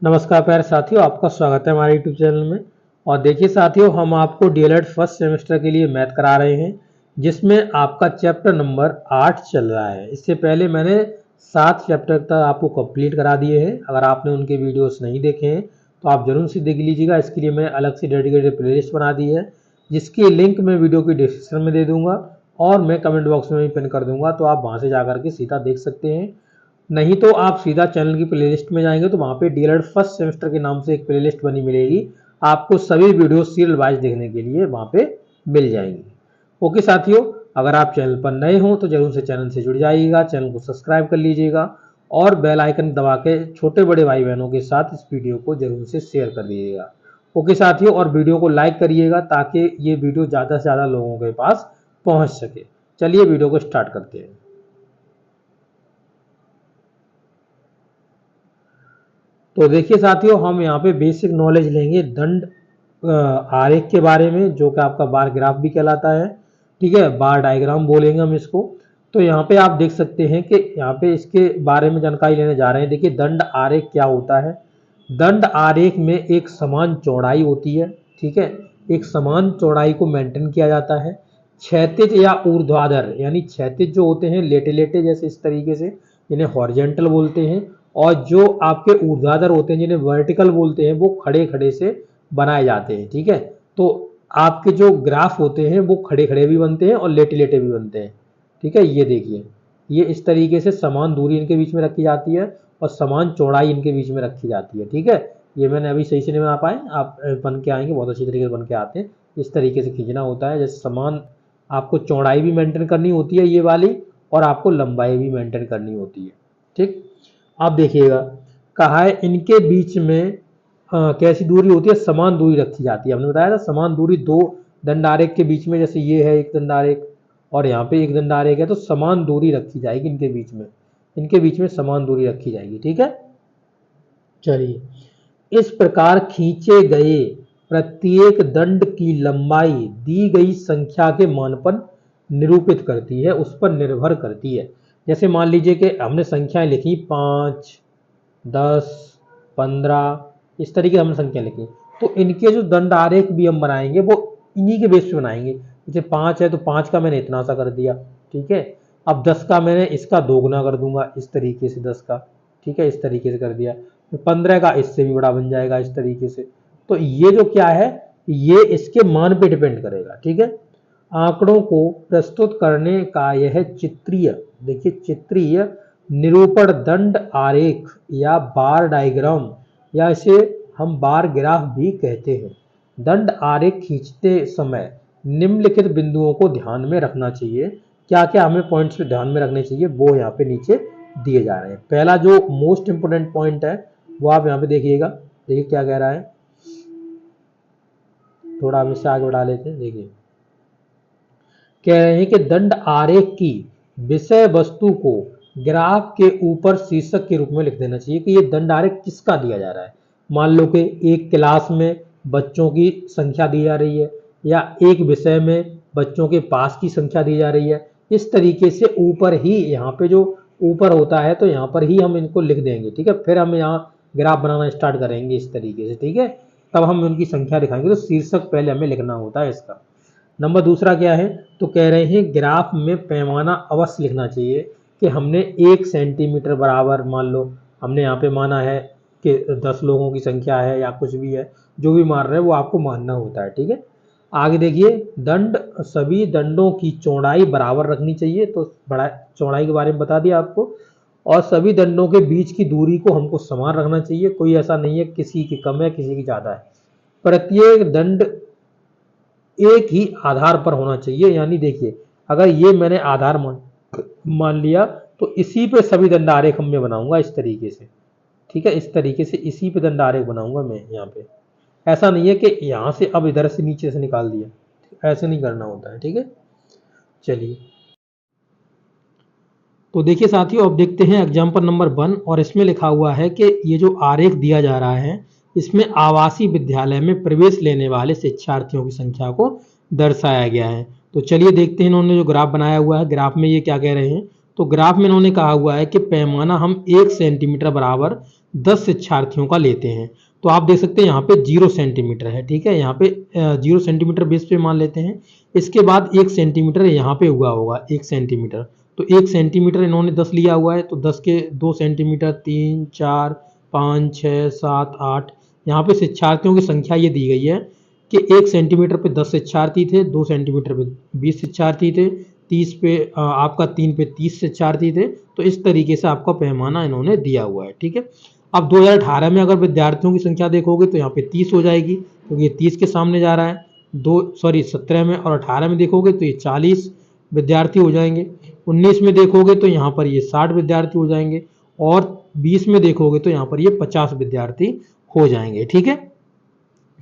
नमस्कार प्यारे साथियों, आपका स्वागत है हमारे यूट्यूब चैनल में। और देखिए साथियों, हम आपको डीएलएड फर्स्ट सेमेस्टर के लिए मैथ करा रहे हैं, जिसमें आपका चैप्टर नंबर 8 चल रहा है। इससे पहले मैंने 7 चैप्टर तक आपको कंप्लीट करा दिए हैं। अगर आपने उनके वीडियोस नहीं देखे हैं तो आप जरूर से देख लीजिएगा। इसके लिए मैंने अलग से डेडिकेटेड प्लेलिस्ट बना दी है, जिसकी लिंक मैं वीडियो की डिस्क्रिप्शन में दे दूंगा और मैं कमेंट बॉक्स में भी पिन कर दूंगा, तो आप वहाँ से जा करके सीधा देख सकते हैं। नहीं तो आप सीधा चैनल की प्लेलिस्ट में जाएंगे तो वहाँ पे डीएलएड फर्स्ट सेमेस्टर के नाम से एक प्लेलिस्ट बनी मिलेगी। आपको सभी वीडियो सीरियल वाइज देखने के लिए वहाँ पे मिल जाएंगी। ओके साथियों, अगर आप चैनल पर नए हो तो जरूर से चैनल से जुड़ जाइएगा, चैनल को सब्सक्राइब कर लीजिएगा और बेल आइकन दबा के छोटे बड़े भाई बहनों के साथ इस वीडियो को जरूर से शेयर कर दीजिएगा। ओके साथियों, और वीडियो को लाइक करिएगा ताकि ये वीडियो ज़्यादा से ज़्यादा लोगों के पास पहुँच सके। चलिए वीडियो को स्टार्ट करते हैं। तो देखिए साथियों, हम यहाँ पे बेसिक नॉलेज लेंगे दंड आरेख के बारे में, जो कि आपका बार ग्राफ भी कहलाता है। ठीक है, बार डायग्राम बोलेंगे हम इसको। तो यहाँ पे आप देख सकते हैं कि यहाँ पे इसके बारे में जानकारी लेने जा रहे हैं। देखिए, दंड आरेख क्या होता है। दंड आरेख में एक समान चौड़ाई होती है। ठीक है, एक समान चौड़ाई को मेंटेन किया जाता है। क्षैतिज या ऊर्ध्वाधर, यानी क्षैतिज जो होते हैं लेटे लेटे जैसे इस तरीके से, इन्हें हॉरिजेंटल बोलते हैं। और जो आपके ऊर्ध्वाधर होते हैं जिन्हें वर्टिकल बोलते हैं, वो खड़े खड़े से बनाए जाते हैं। ठीक है, तो आपके जो ग्राफ होते हैं वो खड़े खड़े भी बनते हैं और लेटे लेटे भी बनते हैं। ठीक है, ये देखिए, ये इस तरीके से समान दूरी इनके बीच में रखी जाती है और समान चौड़ाई इनके बीच में रखी जाती है। ठीक है, ये मैंने अभी सही से नहीं बना पाए, आप बन के आएंगे, बहुत अच्छी तरीके से बन के आते हैं। इस तरीके से खींचना होता है, जैसे समान आपको चौड़ाई भी मेंटेन करनी होती है ये वाली, और आपको लंबाई भी मेंटेन करनी होती है। ठीक, आप देखिएगा, कहा है इनके बीच में कैसी दूरी होती है, समान दूरी रखी जाती है। हमने बताया था समान दूरी दो दंडारेख के बीच में, जैसे ये है एक दंडारेख और यहाँ पे एक दंडारेख है, तो समान दूरी रखी जाएगी इनके बीच में, इनके बीच में समान दूरी रखी जाएगी। ठीक है, चलिए, इस प्रकार खींचे गए प्रत्येक दंड की लंबाई दी गई संख्या के मान पर निरूपित करती है, उस पर निर्भर करती है। जैसे मान लीजिए कि हमने संख्याएं लिखी 5, 10, 15, इस तरीके हमने संख्या लिखी, तो इनके जो दंड आरेख भी हम बनाएंगे वो इन्हीं के बेस पे बनाएंगे। जैसे 5 है तो 5 का मैंने इतना सा कर दिया। ठीक है, अब 10 का मैंने इसका दोगुना कर दूंगा, इस तरीके से 10 का। ठीक है, इस तरीके से कर दिया। 15 का इससे भी बड़ा बन जाएगा इस तरीके से। तो ये जो क्या है, ये इसके मान पे डिपेंड करेगा। ठीक है, आंकड़ों को प्रस्तुत करने का यह चित्रीय, देखिए चित्रीय निरूपण दंड आरेख या बार डायग्राम, या इसे हम बार ग्राफ भी कहते हैं। दंड आरेख खींचते समय निम्नलिखित बिंदुओं को ध्यान में रखना चाहिए। क्या क्या हमें पॉइंट्स पे ध्यान में रखने चाहिए वो यहाँ पे नीचे दिए जा रहे हैं। पहला जो मोस्ट इंपोर्टेंट पॉइंट है वो आप यहाँ पे देखिएगा। देखिए क्या कह रहा है, थोड़ा हम इससे आगे बढ़ा लेते हैं। देखिए, कह रहे हैं कि दंड आरेख की विषय वस्तु को ग्राफ के ऊपर शीर्षक के रूप में लिख देना चाहिए कि ये दंड आरेख किसका दिया जा रहा है। मान लो कि एक क्लास में बच्चों की संख्या दी जा रही है, या एक विषय में बच्चों के पास की संख्या दी जा रही है। इस तरीके से ऊपर ही, यहाँ पे जो ऊपर होता है तो यहाँ पर ही हम इनको लिख देंगे। ठीक है, फिर हम यहाँ ग्राफ बनाना स्टार्ट करेंगे इस तरीके से। ठीक है, तब हम उनकी संख्या दिखाएंगे, तो शीर्षक पहले हमें लिखना होता है इसका। नंबर दूसरा क्या है, तो कह रहे हैं ग्राफ में पैमाना अवश्य लिखना चाहिए कि हमने 1 सेंटीमीटर बराबर, मान लो हमने यहाँ पे माना है कि 10 लोगों की संख्या है या कुछ भी है, जो भी मान रहे हैं वो आपको मानना होता है। ठीक है, आगे देखिए, दंड, सभी दंडों की चौड़ाई बराबर रखनी चाहिए, तो बड़ा चौड़ाई के बारे में बता दिया आपको। और सभी दंडों के बीच की दूरी को हमको समान रखना चाहिए, कोई ऐसा नहीं है किसी की कम है किसी की ज़्यादा है। प्रत्येक दंड एक ही आधार पर होना चाहिए, यानी देखिए, अगर ये मैंने आधार मान लिया तो इसी पे सभी दंड आरेख मैं बनाऊंगा इस तरीके से। ठीक है, इस तरीके से इसी पे दंड आरेख बनाऊंगा मैं यहाँ पे। ऐसा नहीं है कि यहाँ से अब इधर से नीचे से निकाल दिया, ऐसे नहीं करना होता है। ठीक है, चलिए, तो देखिए साथियों, अब देखते हैं एग्जाम्पल नंबर 1, और इसमें लिखा हुआ है कि ये जो आरेख दिया जा रहा है इसमें आवासीय विद्यालय में प्रवेश लेने वाले शिक्षार्थियों की संख्या को दर्शाया गया है। तो चलिए देखते हैं इन्होंने जो ग्राफ बनाया हुआ है, ग्राफ में ये क्या कह रहे हैं। तो ग्राफ में इन्होंने कहा हुआ है कि पैमाना हम 1 सेंटीमीटर बराबर 10 शिक्षार्थियों का लेते हैं। तो आप देख सकते हैं यहाँ पे 0 सेंटीमीटर है, ठीक है, यहाँ पे 0 सेंटीमीटर बेस पे मान लेते हैं। इसके बाद 1 सेंटीमीटर यहाँ पे हुआ होगा, 1 सेंटीमीटर, तो 1 सेंटीमीटर इन्होंने 10 लिया हुआ है, तो 10 के 2 सेंटीमीटर, 3 4 5 6 7 8, यहाँ पे शिक्षार्थियों की संख्या ये दी गई है कि 1 सेंटीमीटर पे 10 शिक्षार्थी थे, 2 सेंटीमीटर पे 20 शिक्षार्थी थे, 30 पे आपका 3 पे 30 शिक्षार्थी थे। तो इस तरीके से आपका पैमाना इन्होंने दिया हुआ है, ठीक है। अब 2018 में अगर विद्यार्थियों की संख्या देखोगे तो यहाँ पे 30 हो जाएगी, क्योंकि ये 30 के सामने जा रहा है। 17 में और 18 में देखोगे तो ये 40 विद्यार्थी हो जाएंगे। 19 में देखोगे तो यहाँ पर ये 60 विद्यार्थी हो जाएंगे, और 20 में देखोगे तो यहाँ पर ये 50 विद्यार्थी हो जाएंगे, ठीक है।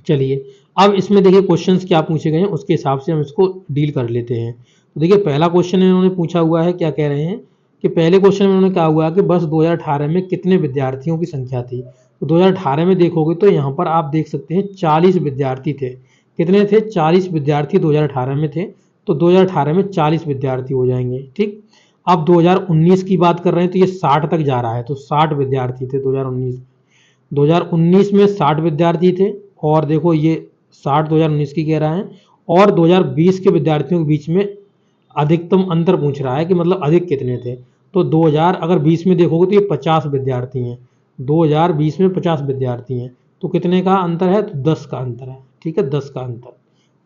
चलिए अब इसमें देखिए क्वेश्चंस क्या पूछे गए हैं, उसके हिसाब से हम इसको डील कर लेते हैं। तो देखिए पहला क्वेश्चन इन्होंने पूछा हुआ है, क्या कह रहे हैं कि पहले क्वेश्चन में उन्होंने कहा हुआ है कि बस 2018 में कितने विद्यार्थियों की संख्या थी। तो 2018 में देखोगे तो यहाँ पर आप देख सकते हैं 40 विद्यार्थी थे। कितने थे? 40 विद्यार्थी 2018 में थे। तो 2018 में 40 विद्यार्थी हो जाएंगे, ठीक। अब 2019 की बात कर रहे हैं तो ये 60 तक जा रहा है, तो 60 विद्यार्थी थे 2019 में 60 विद्यार्थी थे। और देखो ये 60 2019 की कह रहा है, और 2020 के विद्यार्थियों के बीच में अधिकतम अंतर पूछ रहा है कि मतलब अधिक कितने थे। तो 2000 अगर 20 में देखोगे तो ये 50 विद्यार्थी हैं, 2020 में 50 विद्यार्थी हैं। तो कितने का अंतर है? तो 10 का अंतर है, ठीक है, 10 का अंतर,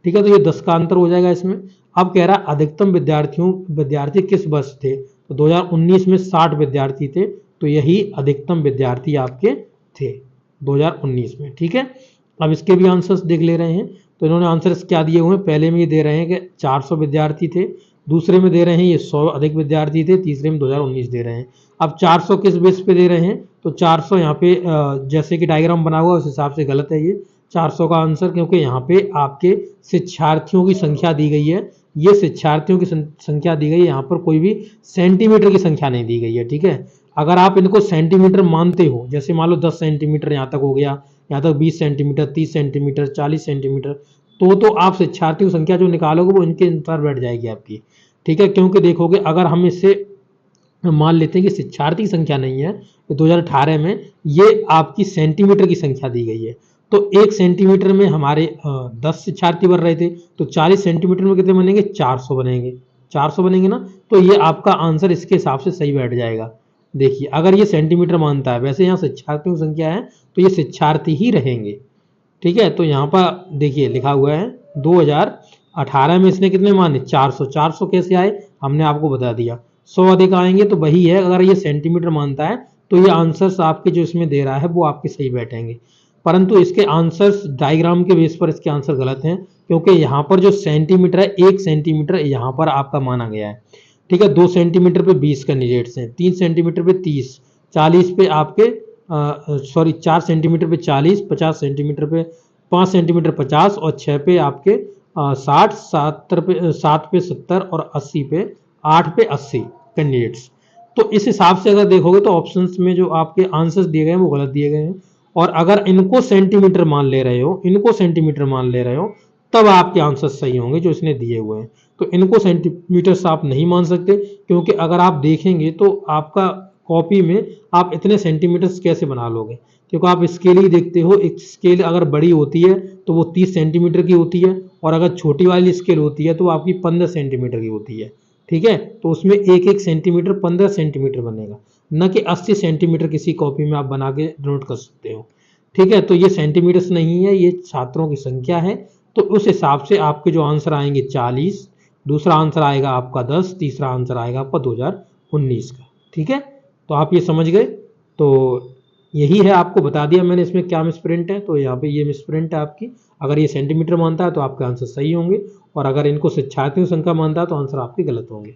ठीक है। तो ये 10 का अंतर हो जाएगा इसमें। अब कह रहा है अधिकतम विद्यार्थी किस वर्ष थे। तो 2019 में 60 विद्यार्थी थे, तो यही अधिकतम विद्यार्थी आपके थे 2019 में, ठीक है। अब इसके भी आंसर्स देख ले रहे हैं। तो इन्होंने आंसर्स क्या दिए हुए हैं, पहले में ये दे रहे हैं कि 400 विद्यार्थी थे, दूसरे में दे रहे हैं ये 100 अधिक विद्यार्थी थे, तीसरे में 2019 दे रहे हैं। अब 400 किस बेस पे दे रहे हैं, तो 400 यहाँ पे जैसे कि डायग्राम बना हुआ उस हिसाब से गलत है ये 400 का आंसर, क्योंकि यहाँ पे आपके शिक्षार्थियों की संख्या दी गई है, ये शिक्षार्थियों की संख्या दी गई है, यहाँ पर कोई भी सेंटीमीटर की संख्या नहीं दी गई है, ठीक है। अगर आप इनको सेंटीमीटर मानते हो, जैसे मान लो 10 सेंटीमीटर यहाँ तक हो गया, यहाँ तक 20 सेंटीमीटर, 30 सेंटीमीटर, 40 सेंटीमीटर, तो आप शिक्षार्थियों की संख्या जो निकालोगे वो इनके अनुसार बैठ जाएगी आपकी, ठीक है। क्योंकि देखोगे अगर हम इससे मान लेते हैं कि शिक्षार्थी की संख्या नहीं है, तो 2018 में ये आपकी सेंटीमीटर की संख्या दी गई है। तो 1 सेंटीमीटर में हमारे 10 शिक्षार्थी बन रहे थे, तो 40 सेंटीमीटर में कितने बनेंगे? 400 बनेंगे, 400 बनेंगे ना। तो ये आपका आंसर इसके हिसाब से सही बैठ जाएगा। देखिए अगर ये सेंटीमीटर मानता है, वैसे यहाँ शिक्षार्थियों की संख्या है तो ये शिक्षार्थी ही रहेंगे, ठीक है। तो यहाँ पर देखिए लिखा हुआ है 2018 में इसने कितने माने? 400। 400 कैसे आए हमने आपको बता दिया, 100 अधिक आएंगे तो वही है। अगर ये सेंटीमीटर मानता है तो ये आंसर्स आपके जो इसमें दे रहा है वो आपके सही बैठेंगे, परंतु इसके आंसर्स डायग्राम के बेस पर इसके आंसर गलत हैं, क्योंकि यहाँ पर जो सेंटीमीटर है 1 सेंटीमीटर यहाँ पर आपका माना गया है, ठीक है। 2 सेंटीमीटर पे 20 कैंडिडेट्स हैं, 3 सेंटीमीटर पे 30, 40 पे आपके 4 सेंटीमीटर पे 40, 50 सेंटीमीटर पे 5 सेंटीमीटर 50, और 6 पे आपके 60, 7 पे 70, और 80 पे 8 पे 80 कैंडिडेट्स। तो इस हिसाब से अगर देखोगे तो ऑप्शंस में जो आपके आंसर्स दिए गए हैं वो गलत दिए गए हैं। और अगर इनको सेंटीमीटर मान ले रहे हो, इनको सेंटीमीटर मान ले रहे हो, तब आपके आंसर सही होंगे जो इसने दिए हुए हैं। तो इनको सेंटीमीटर आप नहीं मान सकते, क्योंकि अगर आप देखेंगे तो आपका कॉपी में आप इतने सेंटीमीटर्स कैसे बना लोगे, क्योंकि आप स्केल ही देखते हो। एक स्केल अगर बड़ी होती है तो वो 30 सेंटीमीटर की होती है, और अगर छोटी वाली स्केल होती है तो आपकी 15 सेंटीमीटर की होती है, ठीक है। तो उसमें एक एक सेंटीमीटर 15 सेंटीमीटर बनेगा, न कि 80 सेंटीमीटर किसी कॉपी में आप बना के नोट कर सकते हो, ठीक है। तो ये सेंटीमीटर्स नहीं है, ये छात्रों की संख्या है। तो उस हिसाब से आपके जो आंसर आएंगे 40, दूसरा आंसर आएगा आपका 10, तीसरा आंसर आएगा आपका 2019 का, ठीक है। तो आप ये समझ गए। तो यही है, आपको बता दिया मैंने इसमें क्या मिसप्रिंट है। तो यहाँ पे ये मिसप्रिंट है आपकी। अगर ये सेंटीमीटर मानता है तो आपके आंसर सही होंगे, और अगर इनको शिक्षार्थियों की संख्या मानता है तो आंसर आपके गलत होंगे।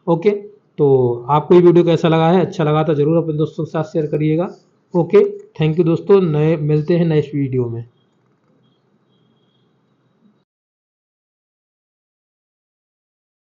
ओके, तो आपको ये वीडियो कैसा लगा है? अच्छा लगा तो जरूर अपने दोस्तों के साथ शेयर करिएगा। ओके, थैंक यू दोस्तों, मिलते हैं नेक्स्ट वीडियो में।